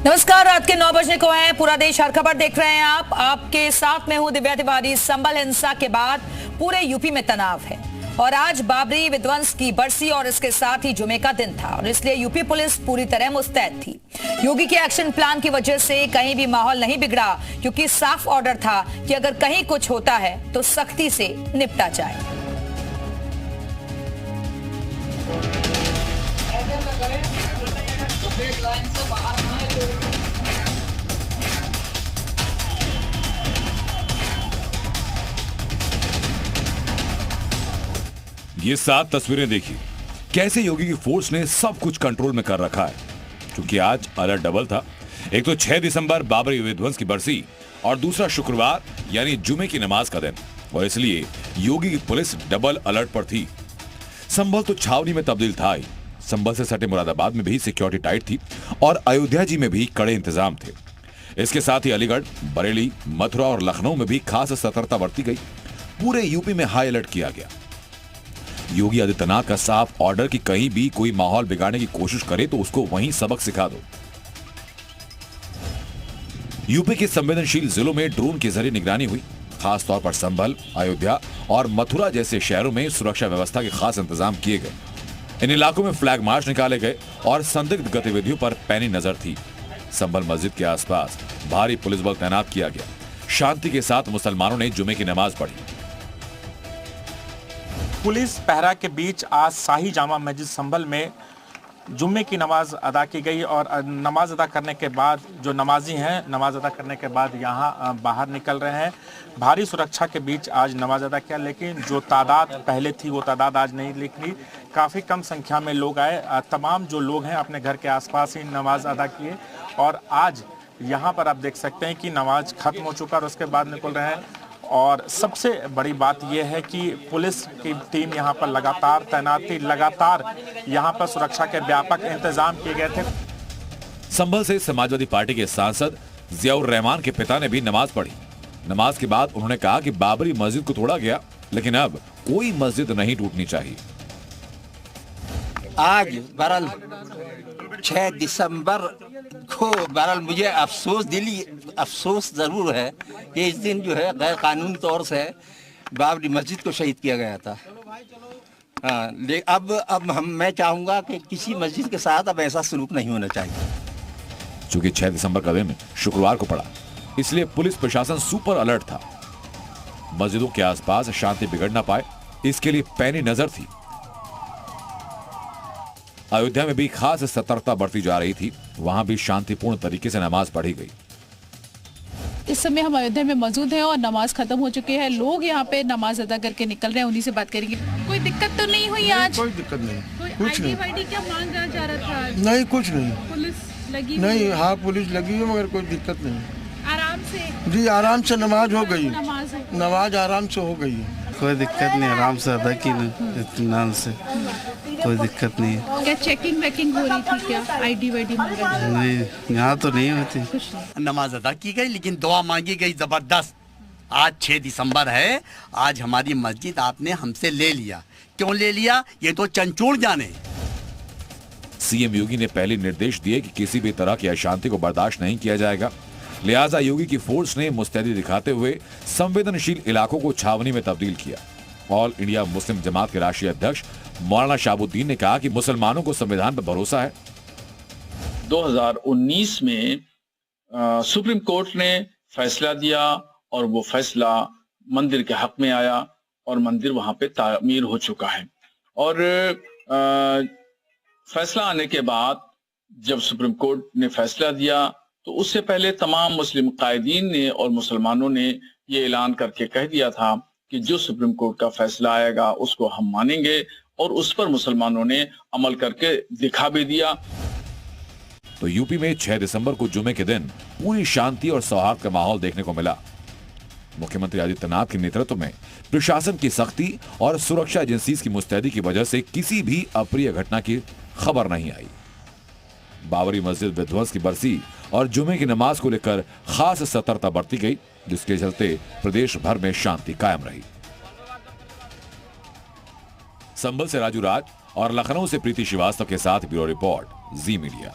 नमस्कार, रात के 9 बजने को है। पूरा देश हर खबर देख रहे हैं आप। आपके साथ में हूं दिव्या तिवारी। संभल हिंसा के बाद पूरे यूपी में तनाव है और आज बाबरी विध्वंस की बरसी और इसके साथ ही जुमे का दिन था और इसलिए यूपी पुलिस पूरी तरह मुस्तैद थी। योगी के एक्शन प्लान की वजह से कहीं भी माहौल नहीं बिगड़ा, क्योंकि साफ ऑर्डर था कि अगर कहीं कुछ होता है तो सख्ती से निपटा जाए। ये 7 तस्वीरें देखिए, कैसे योगी की फोर्स ने सब कुछ कंट्रोल में कर रखा है। क्योंकि आज अलर्ट डबल था। एक तो 6 दिसंबर बाबरी विध्वंस की बरसी और दूसरा शुक्रवार यानी जुमे की नमाज का दिन, और इसलिए योगी की पुलिस डबल अलर्ट पर थी। संभल तो छावनी में तब्दील था ही, संभल से सटे मुरादाबाद में भी सिक्योरिटी टाइट थी और अयोध्या जी में भी कड़े इंतजाम थे। इसके साथ ही अलीगढ़, बरेली, मथुरा और लखनऊ में भी खास सतर्कता बरती गई। पूरे यूपी में हाई अलर्ट किया गया। योगी आदित्यनाथ का साफ ऑर्डर कि कहीं भी कोई माहौल बिगाड़ने की कोशिश करे तो उसको वहीं सबक सिखा दो। यूपी के संवेदनशील जिलों में ड्रोन के जरिए निगरानी हुई। खास तौर पर संभल, अयोध्या और मथुरा जैसे शहरों में सुरक्षा व्यवस्था के खास इंतजाम किए गए। इन इलाकों में फ्लैग मार्च निकाले गए और संदिग्ध गतिविधियों पर पैनी नजर थी। संभल मस्जिद के आसपास भारी पुलिस बल तैनात किया गया। शांति के साथ मुसलमानों ने जुमे की नमाज पढ़ी। पुलिस पहरा के बीच आज शाही जामा मस्जिद संभल में जुम्मे की नमाज अदा की गई और नमाज अदा करने के बाद जो नमाजी हैं, नमाज अदा करने के बाद यहाँ बाहर निकल रहे हैं। भारी सुरक्षा के बीच आज नमाज अदा किया, लेकिन जो तादाद पहले थी वो तादाद आज नहीं निकली। काफ़ी कम संख्या में लोग आए। तमाम जो लोग हैं अपने घर के आसपास ही नमाज अदा किए और आज यहाँ पर आप देख सकते हैं कि नमाज खत्म हो चुका और उसके बाद निकल रहे हैं। और सबसे बड़ी बात यह है कि पुलिस की टीम यहाँ पर लगातार तैनात थी। लगातार यहाँ पर सुरक्षा के व्यापक इंतजाम किए गए थे। संभल से समाजवादी पार्टी के सांसद जियाउर रहमान के पिता ने भी नमाज पढ़ी। नमाज के बाद उन्होंने कहा कि बाबरी मस्जिद को तोड़ा गया, लेकिन अब कोई मस्जिद नहीं टूटनी चाहिए। आज बरल 6 दिसंबर को बरल मुझे अफसोस जरूर है कि इस दिन जो है गैर कानूनी तौर से बाबरी मस्जिद को शहीद किया गया था। अब मैं चाहूंगा कि किसी मस्जिद के साथ अब ऐसा सलूक नहीं होना चाहिए। चूंकि 6 दिसंबर का दिन शुक्रवार को पड़ा, इसलिए पुलिस प्रशासन सुपर अलर्ट था। मस्जिदों के आसपास शांति बिगड़ ना पाए, इसके लिए पैनी नजर थी। अयोध्या में भी खास सतर्कता बरती जा रही थी। वहां भी शांतिपूर्ण तरीके से नमाज पढ़ी गई। इस समय हम अयोध्या में मौजूद हैं और नमाज खत्म हो चुकी है। लोग यहाँ पे नमाज अदा करके निकल रहे हैं, उन्हीं से बात करेंगे। कोई दिक्कत तो नहीं हुई आज? कोई दिक्कत नहीं, कुछ नहीं। ID क्या मांगा जा रहा था आज? नहीं, कुछ नहीं। पुलिस लगी नहीं, हाँ पुलिस लगी है, मगर कोई दिक्कत नहीं। आराम से जी आराम से नमाज हो गई। नमाज नमाज आराम से हो गई है। कोई दिक्कत नहीं, आराम से अदा की इत्मीनान से, कोई दिक्कत नहीं है। क्या चेकिंग वेकिंग हो रही थी? क्या ID वाईडी मिल रहा है? नहीं, यहाँ तो नहीं होती। नमाज अदा की गई, लेकिन दुआ मांगी गई जबरदस्त। आज 6 दिसंबर है। आज हमारी मस्जिद आपने हमसे ले लिया। क्यों ले लिया, ये तो चंचूड़ जाने। सीएम योगी ने पहले निर्देश दिए कि किसी भी तरह की अशांति को बर्दाश्त नहीं किया जाएगा। लिहाजा योगी की फोर्स ने मुस्तैदी दिखाते हुए संवेदनशील इलाकों को छावनी में तब्दील किया। ऑल इंडिया मुस्लिम जमात के राष्ट्रीय अध्यक्ष मौलाना शाहबुद्दीन ने कहा कि मुसलमानों को संविधान पर भरोसा है। 2019 में सुप्रीम कोर्ट ने फैसला दिया और वो फैसला मंदिर के हक में आया और मंदिर वहां पे तामीर हो चुका है। और फैसला आने के बाद जब सुप्रीम कोर्ट ने फैसला दिया तो उससे पहले तमाम मुस्लिम कायदीन ने और मुसलमानों ने ये ऐलान करके कह दिया था कि जो सुप्रीम कोर्ट का फैसला आएगा उसको हम मानेंगे, और उस पर मुसलमानों ने अमल करके दिखा भी दिया। तो यूपी में 6 दिसंबर को जुमे के दिन पूरी शांति और सौहार्द का माहौल देखने को मिला। मुख्यमंत्री आदित्यनाथ के नेतृत्व में प्रशासन की सख्ती और सुरक्षा एजेंसीज की मुस्तैदी की वजह से किसी भी अप्रिय घटना की खबर नहीं आई। बाबरी मस्जिद विध्वंस की बरसी और जुमे की नमाज को लेकर खास सतर्कता बरती गई, जिसके चलते प्रदेश भर में शांति कायम रही। संभल से राजू राज और लखनऊ से प्रीति श्रीवास्तव के साथ ब्यूरो रिपोर्ट, जी मीडिया।